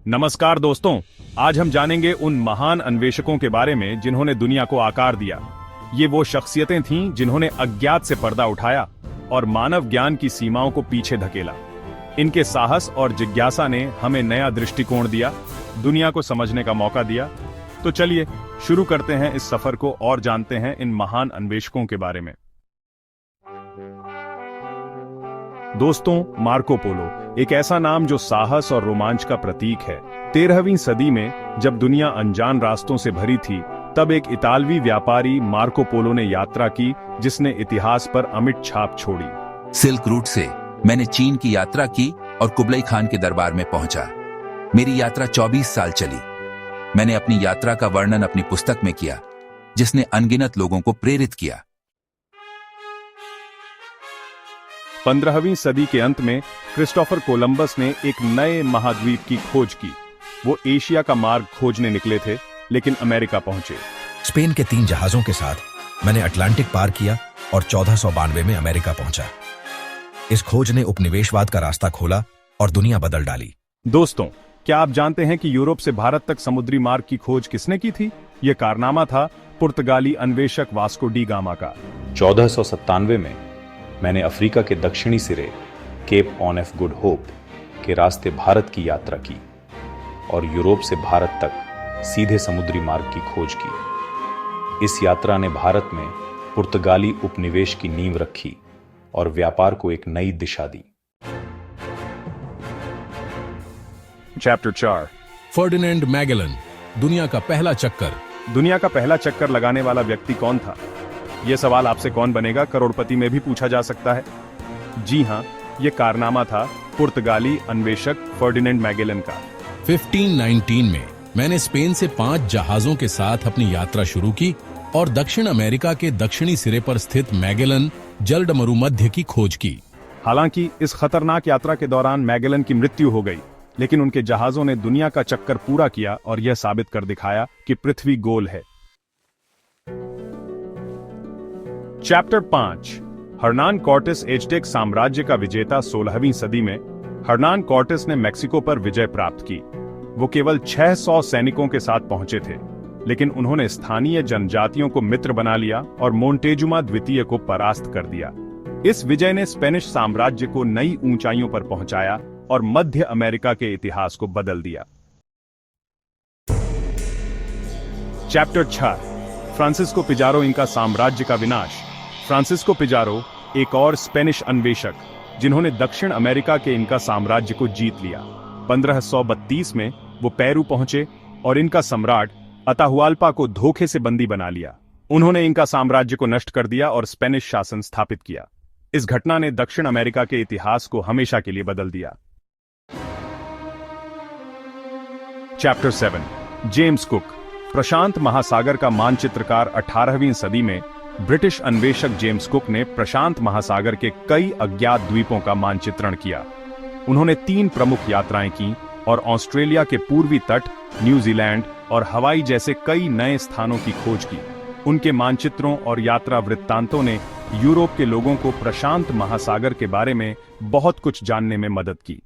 नमस्कार दोस्तों, आज हम जानेंगे उन महान अन्वेषकों के बारे में जिन्होंने दुनिया को आकार दिया। ये वो शख्सियतें थीं जिन्होंने अज्ञात से पर्दा उठाया और मानव ज्ञान की सीमाओं को पीछे धकेला। इनके साहस और जिज्ञासा ने हमें नया दृष्टिकोण दिया, दुनिया को समझने का मौका दिया। तो चलिए शुरू करते हैं इस सफर को और जानते हैं इन महान अन्वेषकों के बारे में। दोस्तों, मार्को पोलो एक ऐसा नाम जो साहस और रोमांच का प्रतीक है। 13वीं सदी में जब दुनिया अनजान रास्तों से भरी थी, तब एक इतालवी व्यापारी मार्को पोलो ने यात्रा की जिसने इतिहास पर अमिट छाप छोड़ी। सिल्क रूट से मैंने चीन की यात्रा की और कुबलाई खान के दरबार में पहुंचा। मेरी यात्रा 24 साल चली। मैंने अपनी यात्रा का वर्णन अपनी पुस्तक में किया, जिसने अनगिनत लोगों को प्रेरित किया। 15वीं सदी के अंत में क्रिस्टोफर कोलंबस ने एक नए महाद्वीप की खोज की। वो एशिया का मार्ग खोजने निकले थे, लेकिन अमेरिका पहुंचे। स्पेन के 3 जहाजों के साथ मैंने अटलांटिक पार किया और 1492 में अमेरिका पहुंचा। इस खोज ने उपनिवेशवाद का रास्ता खोला और दुनिया बदल डाली। दोस्तों, क्या आप जानते हैं कि यूरोप से भारत तक समुद्री मार्ग की खोज किसने की थी? यह कारनामा था पुर्तगाली अन्वेषक वास्को डी गामा का। 1497 में मैंने अफ्रीका के दक्षिणी सिरे cape on of good hope के रास्ते भारत की यात्रा की और यूरोप से भारत तक सीधे समुद्री मार्ग की खोज की। इस यात्रा ने भारत में पुर्तगाली उपनिवेश की नींव रखी और व्यापार को एक नई दिशा दी। चैप्टर 4, फर्डिनेंड मैगेलन, दुनिया का पहला चक्कर। दुनिया का पहला चक्कर लगाने वाला व्यक्ति कौन था? यह सवाल आपसे कौन बनेगा करोड़पति में भी पूछा जा सकता है। जी हां, यह कारनामा था पुर्तगाली अन्वेषक फर्डिनेंड मैगेलन का। 1519 में मैंने स्पेन से 5 जहाजों के साथ अपनी यात्रा शुरू की और दक्षिण अमेरिका के दक्षिणी सिरे पर स्थित मैगेलन जलडमरूमध्य की खोज की। हालांकि इस खतरनाक यात्रा के दौरान मैगेलन की मृत्यु हो गई, लेकिन उनके जहाजों ने दुनिया का चक्कर पूरा किया और यह साबित कर दिखाया कि पृथ्वी गोल है। चैप्टर 5, हर्नान कॉर्टेस एज़टेक साम्राज्य का विजेता। 16वीं सदी में हर्नान कॉर्टेस ने मेक्सिको पर विजय प्राप्त की। वो केवल 600 सैनिकों के साथ पहुंचे थे, लेकिन उन्होंने स्थानीय जनजातियों को मित्र बना लिया और मोंटेजुमा द्वितीय को परास्त कर दिया। इस विजय ने स्पेनिश साम्राज्य को नई ऊंचाइयों पर पहुंचाया और मध्य अमेरिका के इतिहास को बदल दिया। चैप्टर 6, फ्रांसिस्को पिजारो इनका साम्राज्य का विनाश। फ्रांसिस्को पिजारो एक और स्पेनिश अन्वेषक, जिन्होंने दक्षिण अमेरिका के इनका साम्राज्य को जीत लिया। 1532 में वो पेरू पहुंचे और इनका सम्राट अताहुआल्पा को धोखे से बंदी बना लिया। उन्होंने इनका साम्राज्य को नष्ट कर दिया और स्पेनिश शासन स्थापित किया। इस घटना ने दक्षिण अमेरिका के इतिहास को हमेशा के लिए बदल दिया। चैप्टर 7, जेम्स कुक, प्रशांत महासागर का मानचित्रकार। 18वीं सदी में ब्रिटिश अन्वेषक जेम्स कुक ने प्रशांत महासागर के कई अज्ञात द्वीपों का मानचित्रण किया। उन्होंने 3 प्रमुख यात्राएं की और ऑस्ट्रेलिया के पूर्वी तट, न्यूजीलैंड और हवाई जैसे कई नए स्थानों की खोज की। उनके मानचित्रों और यात्रा वृत्तांतों ने यूरोप के लोगों को प्रशांत महासागर के बारे में बहुत कुछ जानने में मदद की।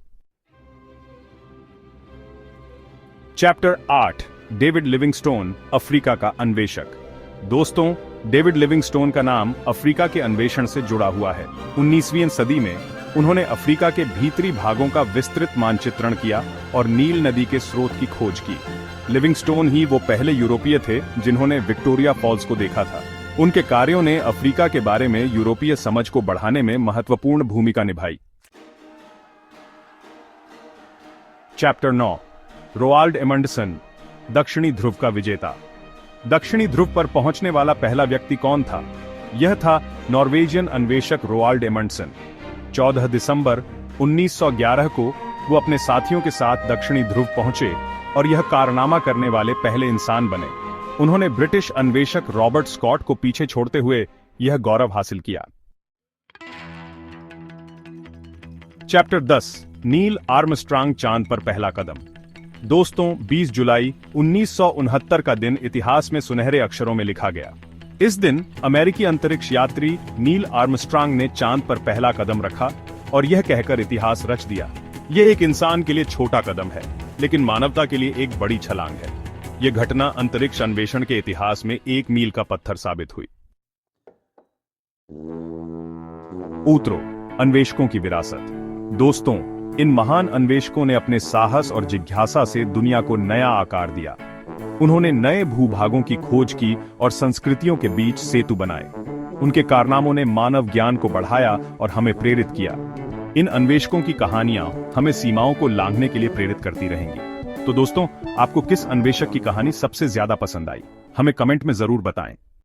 चैप्टर 8, डेविड लिविंगस्टोन, अफ्रीका का अन्वेषक। दोस्तों, डेविड लिविंगस्टोन का नाम अफ्रीका के अन्वेषण से जुड़ा हुआ है। 19वीं सदी में उन्होंने अफ्रीका के भीतरी भागों का विस्तृत मानचित्रण किया और नील नदी के स्रोत की खोज की। लिविंगस्टोन ही वो पहले यूरोपीय थे जिन्होंने विक्टोरिया फॉल्स को देखा था। उनके कार्यों ने अफ्रीका के बारे में यूरोपीय समझ को बढ़ाने में महत्वपूर्ण भूमिका निभाई। चैप्टर 9, रोआल्ड एमंडसन, दक्षिणी ध्रुव का विजेता। दक्षिणी ध्रुव पर पहुंचने वाला पहला व्यक्ति कौन था? यह था नॉर्वेजियन अन्वेषक रोआल्ड एमंडसन। 14 दिसंबर 1911 को वो अपने साथियों के साथ दक्षिणी ध्रुव पहुंचे और यह कारनामा करने वाले पहले इंसान बने। उन्होंने ब्रिटिश अन्वेषक रॉबर्ट स्कॉट को पीछे छोड़ते हुए यह गौरव हासिल किया। चैप्टर 10, नील आर्मस्ट्रांग, चांद पर पहला कदम। दोस्तों, 20 जुलाई 1969 का दिन इतिहास में सुनहरे अक्षरों में लिखा गया। इस दिन अमेरिकी अंतरिक्ष यात्री नील आर्मस्ट्रांग ने चांद पर पहला कदम रखा और यह कहकर इतिहास रच दिया, यह एक इंसान के लिए छोटा कदम है, लेकिन मानवता के लिए एक बड़ी छलांग है। यह घटना अंतरिक्ष अन्वेषण के इतिहास में एक मील का पत्थर साबित हुई। ऊतरो, अन्वेषकों की विरासत। दोस्तों, इन महान अन्वेषकों ने अपने साहस और जिज्ञासा से दुनिया को नया आकार दिया। उन्होंने नए भूभागों की खोज की और संस्कृतियों के बीच सेतु बनाए। उनके कारनामों ने मानव ज्ञान को बढ़ाया और हमें प्रेरित किया। इन अन्वेषकों की कहानियां हमें सीमाओं को लांघने के लिए प्रेरित करती रहेंगी। तो दोस्तों, आपको किस अन्वेषक की कहानी सबसे ज्यादा पसंद आई? हमें कमेंट में जरूर बताएं।